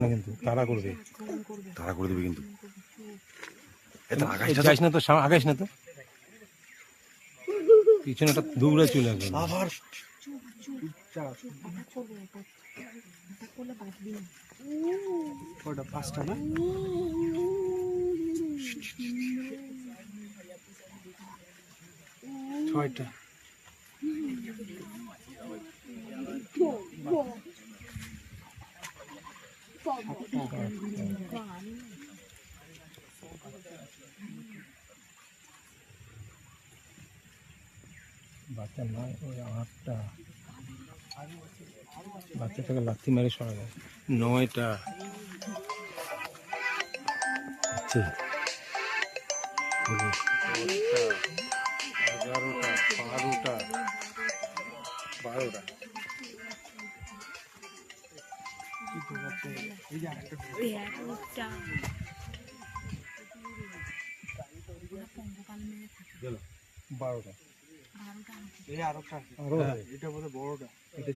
না কিন্তু তাড়া করবে, তাড়া করে দেবে কিন্তু। যাইস না তো, আগাইস না তো, পিছনে একটা দৌড়ে চলে আসবে। আবার ওটা 5টা না, ছয়টা। বাচ্চা নয়, ওই 8টা। বাচ্চাটাকে লাথি মেরে সরা যায়। 9টা। আচ্ছা, 10টা, 11টা, 12টা, 12টা। এই যে আরেকটা 12টা। এই আরেকটা, আরো এটা বোধহয় বড়টা। এটা